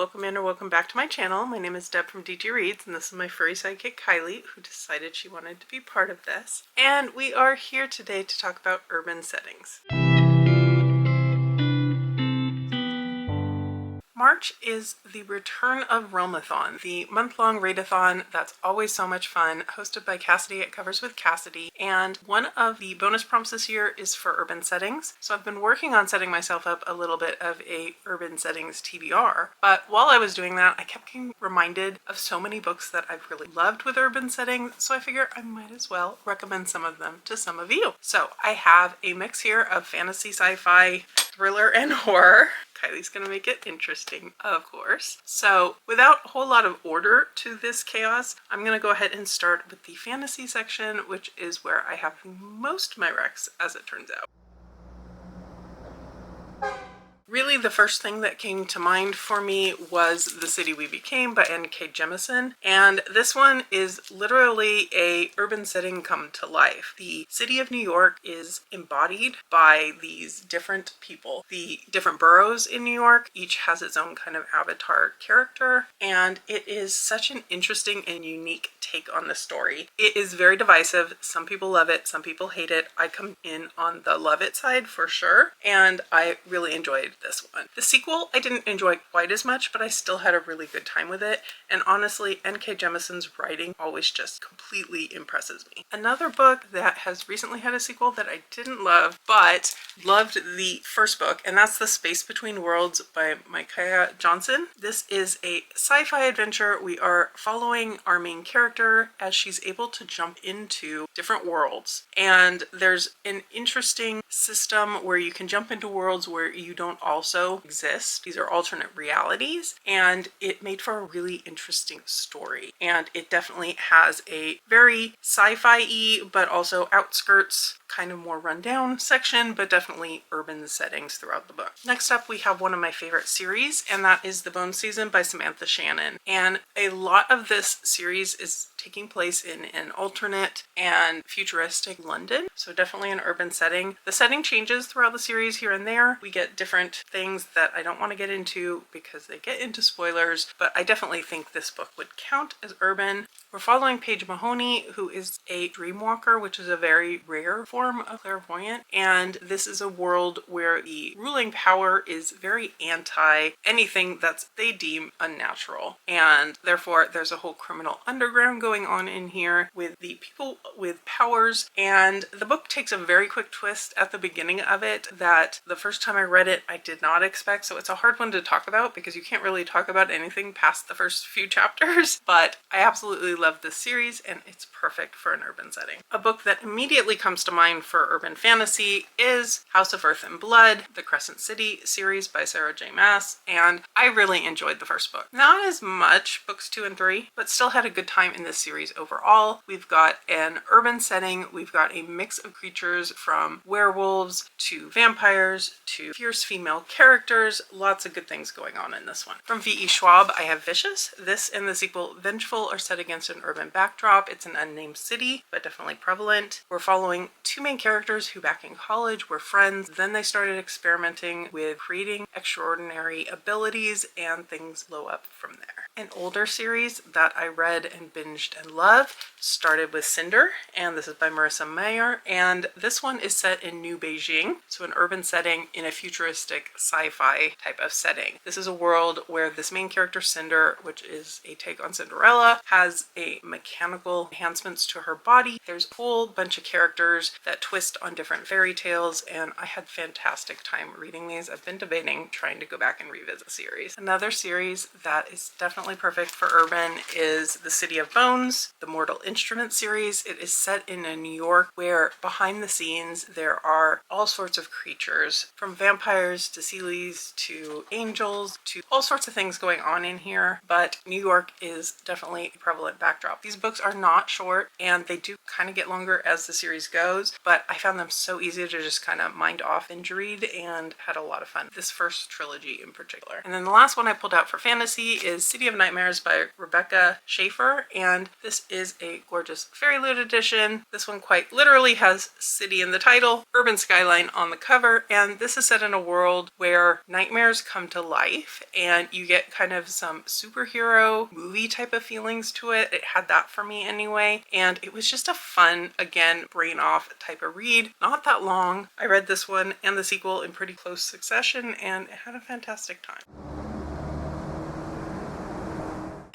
welcome in or welcome back to my channel. My name is Deb from DG Reads, and this is my furry sidekick Kylie, who decided she wanted to be part of this. And we are here today to talk about urban settings. March is the return of Realmathon, the month-long readathon that's always so much fun, hosted by Cassidy at Covers with Cassidy. And one of the bonus prompts this year is for urban settings. So I've been working on setting myself up a little bit of a urban settings TBR. But while I was doing that, I kept getting reminded of so many books that I've really loved with urban settings. So I figure I might as well recommend some of them to some of you. So I have a mix here of fantasy, sci-fi, thriller, and horror. Kylie's gonna make it interesting, of course. So without a whole lot of order to this chaos, I'm gonna go ahead and start with the fantasy section, which is where I have most of my recs, as it turns out. Really, the first thing that came to mind for me was The City We Became by N.K. Jemisin, and this one is literally a urban setting come to life. The city of New York is embodied by these different people. The different boroughs in New York each has its own kind of avatar character, and it is such an interesting and unique take on the story. It is very divisive. Some people love it, some people hate it. I come in on the love it side for sure, and I really enjoyed this one. The sequel I didn't enjoy quite as much, but I still had a really good time with it, and honestly, N.K. Jemisin's writing always just completely impresses me. Another book that has recently had a sequel that I didn't love, but loved the first book, and that's The Space Between Worlds by Micaiah Johnson. This is a sci-fi adventure. We are following our main character as she's able to jump into different worlds, and there's an interesting system where you can jump into worlds where you don't also exist. These are alternate realities, and it made for a really interesting story, and it definitely has a very sci-fi-y but also outskirts, kind of more rundown section, but definitely urban settings throughout the book. Next up, we have one of my favorite series, and that is The Bone Season by Samantha Shannon. And a lot of this series is taking place in an alternate and futuristic London, so definitely an urban setting. The setting changes throughout the series here and there. We get different things that I don't want to get into because they get into spoilers, but I definitely think this book would count as urban. We're following Paige Mahoney, who is a dreamwalker, which is a very rare form of clairvoyant, and this is a world where the ruling power is very anti anything that they deem unnatural, and therefore there's a whole criminal underground going on in here with the people with powers. And the book takes a very quick twist at the beginning of it that the first time I read it I did not expect, so it's a hard one to talk about because you can't really talk about anything past the first few chapters, but I absolutely love this series and it's perfect for an urban setting. A book that immediately comes to mind for urban fantasy is House of Earth and Blood, the Crescent City series by Sarah J. Maas, and I really enjoyed the first book. Not as much books 2 and 3, but still had a good time in this series overall. We've got an urban setting, we've got a mix of creatures from werewolves to vampires to fierce female characters, lots of good things going on in this one. From V.E. Schwab, I have Vicious. This and the sequel Vengeful are set against an urban backdrop. It's an unnamed city, but definitely prevalent. We're following two main characters who back in college were friends, then they started experimenting with creating extraordinary abilities and things blow up from there. An older series that I read and binged and loved started with Cinder, and this is by Marissa Mayer, and this one is set in New Beijing, so an urban setting in a futuristic sci-fi type of setting. This is a world where this main character Cinder, which is a take on Cinderella, has a mechanical enhancements to her body. There's a whole bunch of characters that twist on different fairy tales, and I had fantastic time reading these. I've been debating trying to go back and revisit the series. Another series that is definitely perfect for urban is The City of Bones, the Mortal Instrument series. It is set in a New York where behind the scenes there are all sorts of creatures, from vampires to Seelies to angels to all sorts of things going on in here, but New York is definitely a prevalent backdrop. These books are not short, and they do kind of get longer as the series goes, but I found them so easy to just kind of mind off and read, and had a lot of fun. This first trilogy in particular. And then the last one I pulled out for fantasy is City of Nightmares by Rebecca Schaefer, and this is a gorgeous fairy loot edition. This one quite literally has city in the title, urban skyline on the cover, and this is set in a world where nightmares come to life, and you get kind of some superhero movie type of feelings to it. It had that for me anyway, and it was just a fun, again, brain off type of read. Not that long. I read this one and the sequel in pretty close succession, and it had a fantastic time.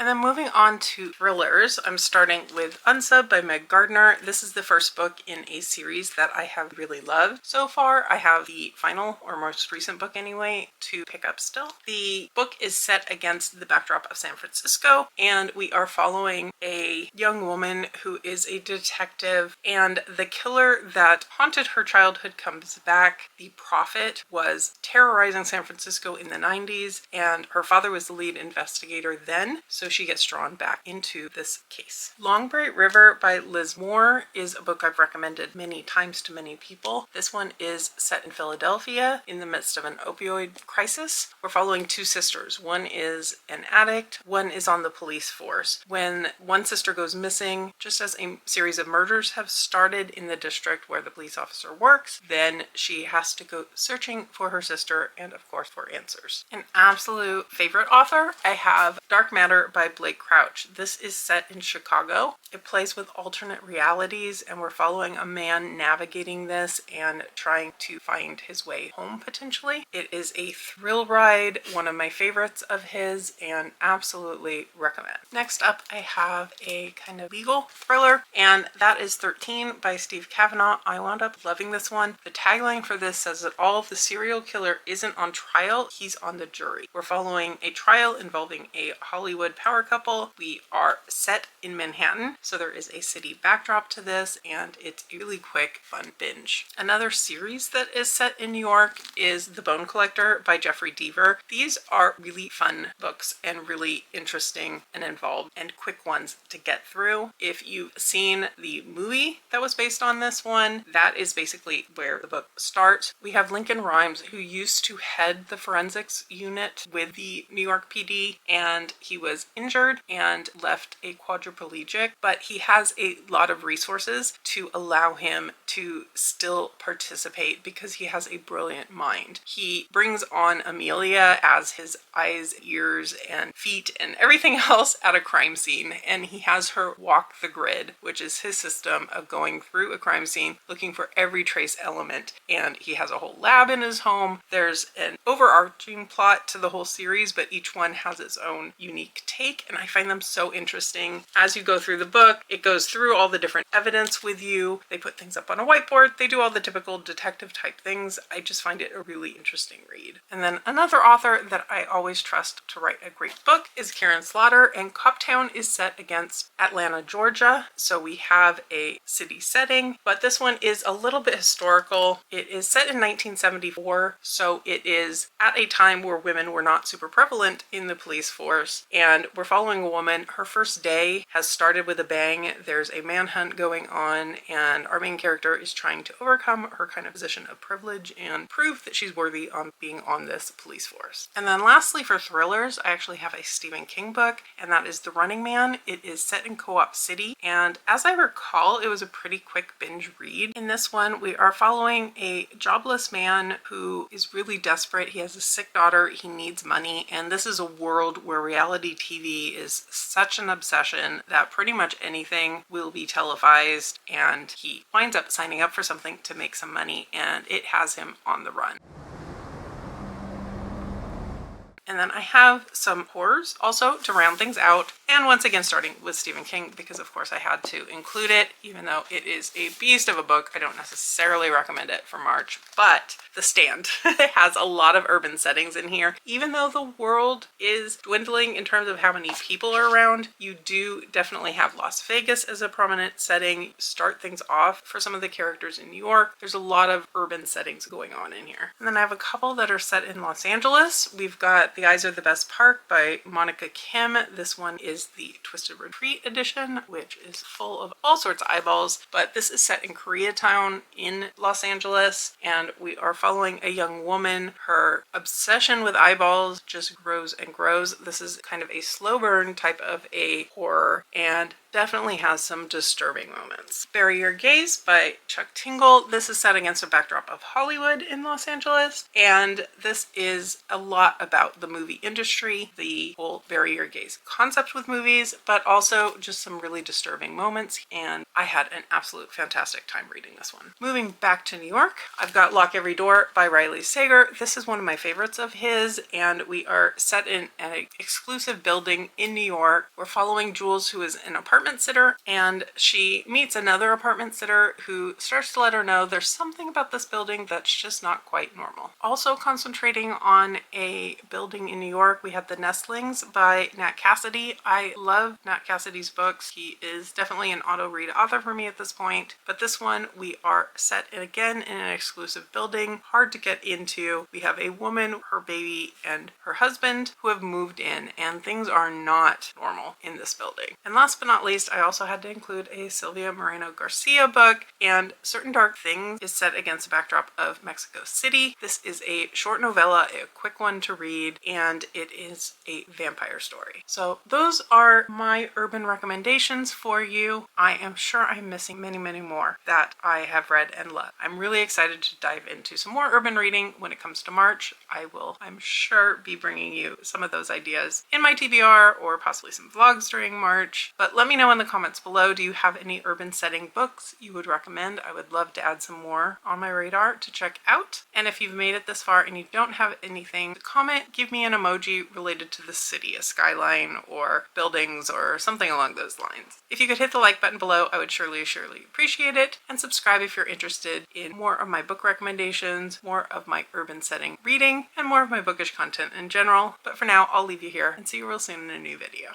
And then moving on to thrillers, I'm starting with Unsub by Meg Gardner. This is the first book in a series that I have really loved. So far, I have the final, or most recent book anyway, to pick up still. The book is set against the backdrop of San Francisco, and we are following a young woman who is a detective, and the killer that haunted her childhood comes back. The prophet was terrorizing San Francisco in the 90s, and her father was the lead investigator then, so she gets drawn back into this case. Long Bright River by Liz Moore is a book I've recommended many times to many people. This one is set in Philadelphia in the midst of an opioid crisis. We're following two sisters. One is an addict, one is on the police force. When one sister goes missing, just as a series of murders have started in the district where the police officer works, then she has to go searching for her sister and, of course, for answers. An absolute favorite author, I have Dark Matter by Blake Crouch. This is set in Chicago. It plays with alternate realities, and we're following a man navigating this and trying to find his way home potentially. It is a thrill ride, one of my favorites of his, and absolutely recommend. Next up, I have a kind of legal thriller, and that is 13 by Steve Kavanaugh. I wound up loving this one. The tagline for this says that all of the serial killer isn't on trial, he's on the jury. We're following a trial involving a Hollywood power couple. We are set in Manhattan, so there is a city backdrop to this, and it's a really quick, fun binge. Another series that is set in New York is The Bone Collector by Jeffrey Deaver. These are really fun books and really interesting and involved and quick ones to get through. If you've seen the movie that was based on this one, that is basically where the book starts. We have Lincoln Rhymes, who used to head the forensics unit with the New York PD, and he was injured and left a quadriplegic, but he has a lot of resources to allow him to still participate because he has a brilliant mind. He brings on Amelia as his eyes, ears, and feet and everything else at a crime scene, and he has her walk the grid, which is his system of going through a crime scene looking for every trace element, and he has a whole lab in his home. There's an overarching plot to the whole series, but each one has its own unique take, and I find them so interesting. As you go through the book, it goes through all the different evidence with you. They put things up on a whiteboard. They do all the typical detective type things. I just find it a really interesting read. And then another author that I always trust to write a great book is Karen Slaughter, and Coptown is set against Atlanta, Georgia. So we have a city setting, but this one is a little bit historical. It is set in 1974, so it is at a time where women were not super prevalent in the police force, and we're following a woman. Her first day has started with a bang. There's a manhunt going on, and our main character is trying to overcome her kind of position of privilege and prove that she's worthy on being on this police force. And then lastly, for thrillers, I actually have a Stephen King book, and that is The Running Man. It is set in Co-op City, and as I recall, it was a pretty quick binge read. In this one, we are following a jobless man who is really desperate. He has a sick daughter, he needs money, and this is a world where reality TV is such an obsession that pretty much anything will be televised, and he winds up signing up for something to make some money, and it has him on the run. And then I have some horrors also to round things out. And once again, starting with Stephen King, because of course I had to include it, even though it is a beast of a book. I don't necessarily recommend it for March, but The Stand has a lot of urban settings in here. Even though the world is dwindling in terms of how many people are around, you do definitely have Las Vegas as a prominent setting. Start things off for some of the characters in New York. There's a lot of urban settings going on in here. And then I have a couple that are set in Los Angeles. We've got The Eyes Are the Best Park by Monica Kim. This one is the Twisted Retreat edition, which is full of all sorts of eyeballs, but this is set in Koreatown in Los Angeles, and we are following a young woman. Her obsession with eyeballs just grows and grows. This is kind of a slow burn type of a horror, and definitely has some disturbing moments. Bury Your Gaze by Chuck Tingle. This is set against a backdrop of Hollywood in Los Angeles, and this is a lot about the movie industry, the whole bury your gaze concept with movies, but also just some really disturbing moments, and I had an absolute fantastic time reading this one. Moving back to New York, I've got Lock Every Door by Riley Sager. This is one of my favorites of his, and we are set in an exclusive building in New York. We're following Jules, who is an apartment sitter, and she meets another apartment sitter who starts to let her know there's something about this building that's just not quite normal. Also concentrating on a building in New York, we have The Nestlings by Nat Cassidy. I love Nat Cassidy's books. He is definitely an auto-read author for me at this point, but this one we are set again in an exclusive building, hard to get into. We have a woman, her baby, and her husband who have moved in, and things are not normal in this building. And last but not least, I also had to include a Silvia Moreno Garcia book, and Certain Dark Things is set against a backdrop of Mexico City. This is a short novella, a quick one to read, and it is a vampire story. So those are my urban recommendations for you. I am sure I'm missing many, many more that I have read and loved. I'm really excited to dive into some more urban reading when it comes to March. I will, I'm sure, be bringing you some of those ideas in my TBR or possibly some vlogs during March. But let me know in the comments below, do you have any urban setting books you would recommend? I would love to add some more on my radar to check out. And if you've made it this far and you don't have anything to comment, give me an emoji related to the city, a skyline or buildings or something along those lines. If you could hit the like button below, I would surely appreciate it. And subscribe if you're interested in more of my book recommendations, more of my urban setting reading, and more of my bookish content in general. But for now, I'll leave you here and see you real soon in a new video.